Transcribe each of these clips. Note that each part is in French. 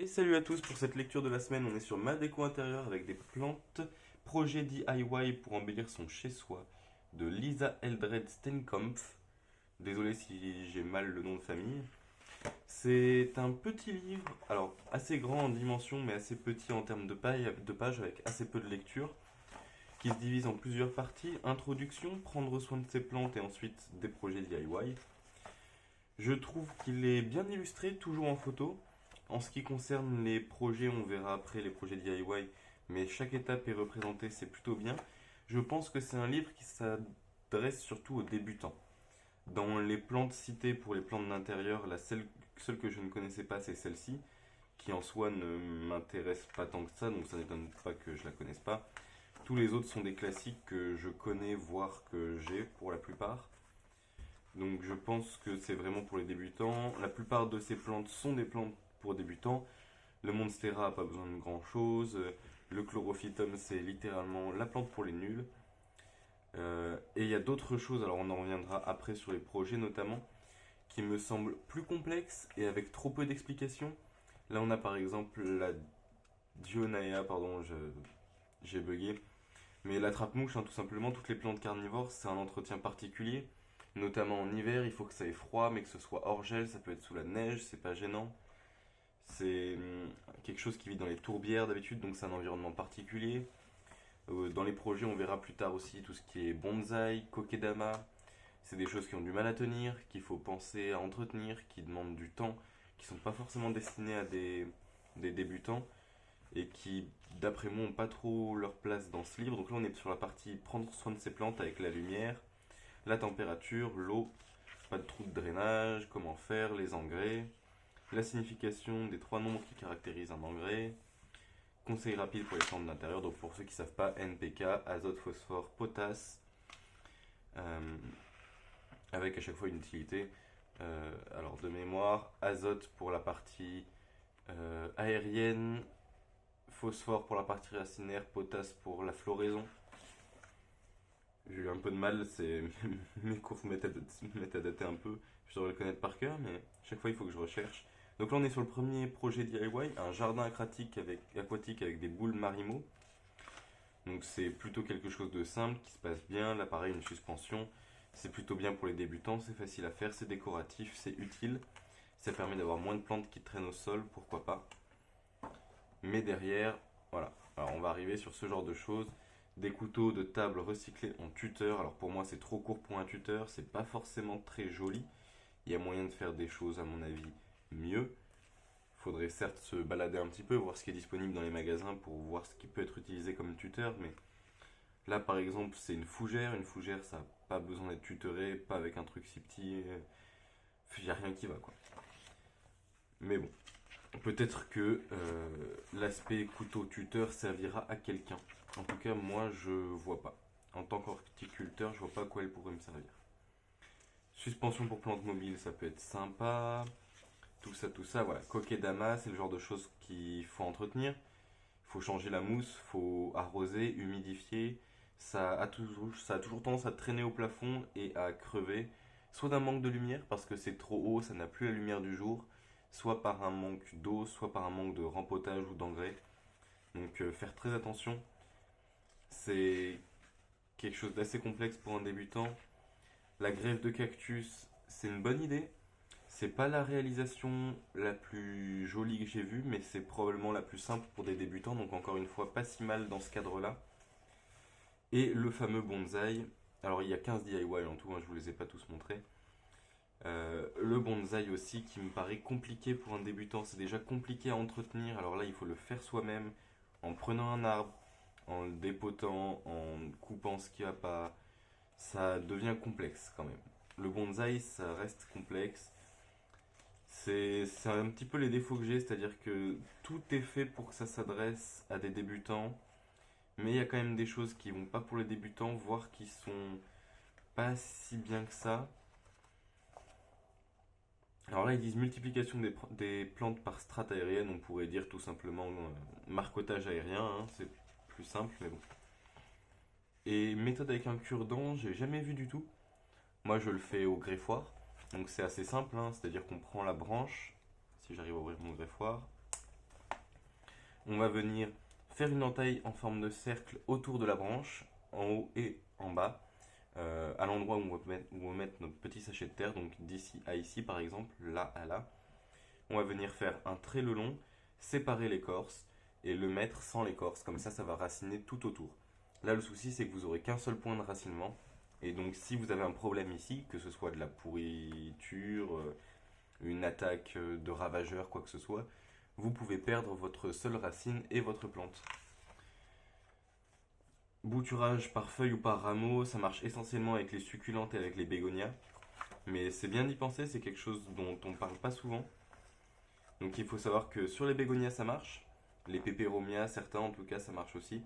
Et salut à tous pour cette lecture de la semaine. On est sur ma déco intérieure avec des plantes, projet DIY pour embellir son chez-soi de Lisa Eldred Steenkampf. Désolé si j'ai mal le nom de famille. C'est un petit livre, alors assez grand en dimension mais assez petit en termes de pages avec assez peu de lecture, qui se divise en plusieurs parties. Introduction, prendre soin de ses plantes et ensuite des projets DIY. Je trouve qu'il est bien illustré, toujours en photo. En ce qui concerne les projets, on verra après les projets DIY, mais chaque étape est représentée, c'est plutôt bien. Je pense que c'est un livre qui s'adresse surtout aux débutants. Dans les plantes citées pour les plantes d'intérieur, seule que je ne connaissais pas, c'est celle-ci, qui en soi ne m'intéresse pas tant que ça, donc ça n'étonne pas que je la connaisse pas. Tous les autres sont des classiques que je connais, voire que j'ai pour la plupart. Donc je pense que c'est vraiment pour les débutants. La plupart de ces plantes sont des plantes pour débutants. Le Monstera n'a pas besoin de grand chose. Le Chlorophytum, c'est littéralement la plante pour les nuls. Et il y a d'autres choses, alors on en reviendra après sur les projets notamment, qui me semblent plus complexes et avec trop peu d'explications. Là on a par exemple la Dionaea, pardon, j'ai bugué. Mais l'attrape-mouche, hein, tout simplement, toutes les plantes carnivores, c'est un entretien particulier. Notamment en hiver, il faut que ça ait froid, mais que ce soit hors gel, ça peut être sous la neige, c'est pas gênant. C'est quelque chose qui vit dans les tourbières d'habitude, donc c'est un environnement particulier. Dans les projets, on verra plus tard aussi tout ce qui est bonsaï, kokedama. C'est des choses qui ont du mal à tenir, qu'il faut penser à entretenir, qui demandent du temps, qui sont pas forcément destinées à des débutants et qui, d'après moi, n'ont pas trop leur place dans ce livre. Donc là, on est sur la partie prendre soin de ses plantes avec la lumière, la température, l'eau, pas de trou de drainage, comment faire, les engrais, la signification des trois nombres qui caractérisent un engrais, conseils rapides pour les plantes d'intérieur, donc pour ceux qui ne savent pas, NPK, azote, phosphore, potasse, euh, avec à chaque fois une utilité. Alors de mémoire, azote pour la partie aérienne, phosphore pour la partie racinaire, potasse pour la floraison. J'ai eu un peu de mal, mes cours me mettent à dater un peu. Je devrais le connaître par cœur, mais chaque fois il faut que je recherche. Donc là on est sur le premier projet DIY, un jardin aquatique avec des boules Marimo. Donc c'est plutôt quelque chose de simple, qui se passe bien. Là pareil, une suspension. C'est plutôt bien pour les débutants, c'est facile à faire, c'est décoratif, c'est utile. Ça permet d'avoir moins de plantes qui traînent au sol, pourquoi pas. Mais derrière, voilà. Alors on va arriver sur ce genre de choses. Des couteaux de table recyclés en tuteur. Alors pour moi c'est trop court pour un tuteur, c'est pas forcément très joli. Il y a moyen de faire des choses à mon avis mieux. Il faudrait certes se balader un petit peu, voir ce qui est disponible dans les magasins pour voir ce qui peut être utilisé comme tuteur. Mais là par exemple c'est une fougère. Une fougère ça n'a pas besoin d'être tutoré, pas avec un truc si petit. Il n'y a rien qui va quoi. Mais bon, peut-être que l'aspect couteau tuteur servira à quelqu'un. En tout cas, moi, je vois pas. En tant qu'horticulteur, je vois pas à quoi elle pourrait me servir. Suspension pour plantes mobiles, ça peut être sympa. Tout ça, voilà. Kokedama, c'est le genre de choses qu'il faut entretenir. Il faut changer la mousse, il faut arroser, humidifier. Ça a toujours tendance à traîner au plafond et à crever. Soit d'un manque de lumière, parce que c'est trop haut, ça n'a plus la lumière du jour. Soit par un manque d'eau, soit par un manque de rempotage ou d'engrais. Donc faire très attention. C'est quelque chose d'assez complexe pour un débutant. La greffe de cactus, c'est une bonne idée. C'est pas la réalisation la plus jolie que j'ai vue, mais c'est probablement la plus simple pour des débutants, donc encore une fois, pas si mal dans ce cadre-là. Et le fameux bonsaï, alors il y a 15 DIY en tout, hein, je vous les ai pas tous montrés. Le bonsaï aussi qui me paraît compliqué pour un débutant, c'est déjà compliqué à entretenir, alors là il faut le faire soi-même en prenant un arbre, en le dépotant, en coupant ce qui va pas, ça devient complexe quand même. Le bonsaï ça reste complexe, c'est un petit peu les défauts que j'ai, c'est-à-dire que tout est fait pour que ça s'adresse à des débutants, mais il y a quand même des choses qui vont pas pour les débutants, voire qui sont pas si bien que ça. Alors là, ils disent multiplication des plantes par strate aérienne. On pourrait dire tout simplement marcotage aérien, hein, c'est plus simple, mais bon. Et méthode avec un cure-dent, j'ai jamais vu du tout. Moi, je le fais au greffoir. Donc c'est assez simple, hein, c'est-à-dire qu'on prend la branche, si j'arrive à ouvrir mon greffoir, On va venir faire une entaille en forme de cercle autour de la branche, en haut et en bas, à l'endroit où on va mettre notre petit sachet de terre, donc d'ici à ici par exemple, là à là. On va venir faire un trait le long, séparer l'écorce et le mettre sans l'écorce, comme ça va raciner tout autour. Là le souci c'est que vous aurez qu'un seul point de racinement, et donc si vous avez un problème ici, que ce soit de la pourriture, une attaque de ravageur, quoi que ce soit, vous pouvez perdre votre seule racine et votre plante. Bouturage par feuille ou par rameau, ça marche essentiellement avec les succulentes et avec les bégonias. Mais c'est bien d'y penser, c'est quelque chose dont on ne parle pas souvent. Donc il faut savoir que sur les bégonias ça marche, les peperomias, certains en tout cas ça marche aussi.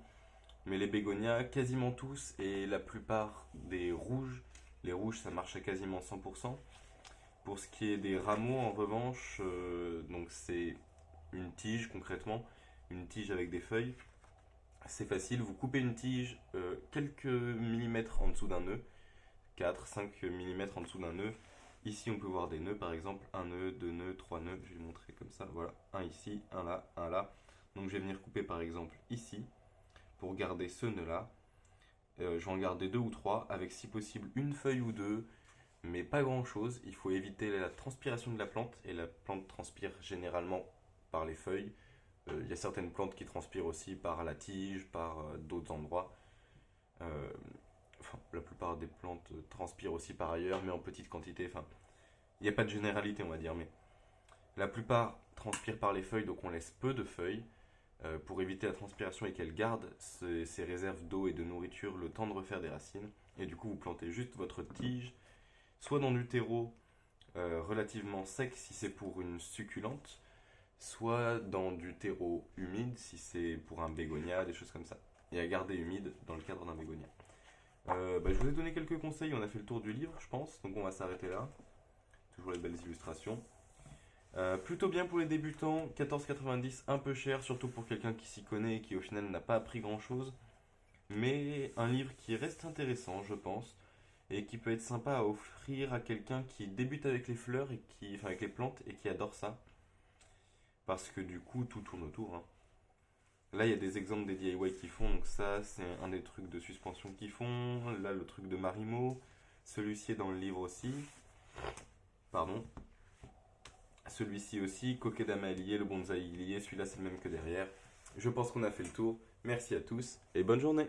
Mais les bégonias, quasiment tous, et la plupart des rouges, les rouges ça marche à quasiment 100%. Pour ce qui est des rameaux en revanche, donc c'est une tige concrètement, une tige avec des feuilles. C'est facile, vous coupez une tige quelques millimètres en dessous d'un nœud, 4-5 millimètres en dessous d'un nœud. Ici on peut voir des nœuds par exemple, un nœud, deux nœuds, trois nœuds, je vais montrer comme ça, voilà, un ici, un là, un là. Donc je vais venir couper par exemple ici, pour garder ce nœud là. Je vais en garder deux ou trois, avec si possible une feuille ou deux, mais pas grand chose. Il faut éviter la transpiration de la plante, et la plante transpire généralement par les feuilles. Il y a certaines plantes qui transpirent aussi par la tige, par d'autres endroits. Euh, enfin, la plupart des plantes transpirent aussi par ailleurs, mais en petite quantité. Enfin, il n'y a pas de généralité, on va dire, mais la plupart transpirent par les feuilles, donc on laisse peu de feuilles pour éviter la transpiration et qu'elles gardent ces réserves d'eau et de nourriture le temps de refaire des racines. Et du coup, vous plantez juste votre tige, soit dans du terreau relativement sec si c'est pour une succulente, soit dans du terreau humide si c'est pour un bégonia, des choses comme ça. Et à garder humide dans le cadre d'un bégonia. Je vous ai donné quelques conseils, on a fait le tour du livre, je pense, donc on va s'arrêter là. Toujours les belles illustrations. Plutôt bien pour les débutants, 14,90, un peu cher, surtout pour quelqu'un qui s'y connaît et qui au final n'a pas appris grand chose. Mais un livre qui reste intéressant, je pense, et qui peut être sympa à offrir à quelqu'un qui débute avec les fleurs et enfin avec les plantes et qui adore ça. Parce que du coup, tout tourne autour, hein. Là, il y a des exemples des DIY qui font, donc ça, c'est un des trucs de suspension qu'ils font. Là, le truc de Marimo. Celui-ci est dans le livre aussi. Pardon. Celui-ci aussi, Kokedama est lié, le bonsaï est lié. Celui-là, c'est le même que derrière. Je pense qu'on a fait le tour. Merci à tous et bonne journée.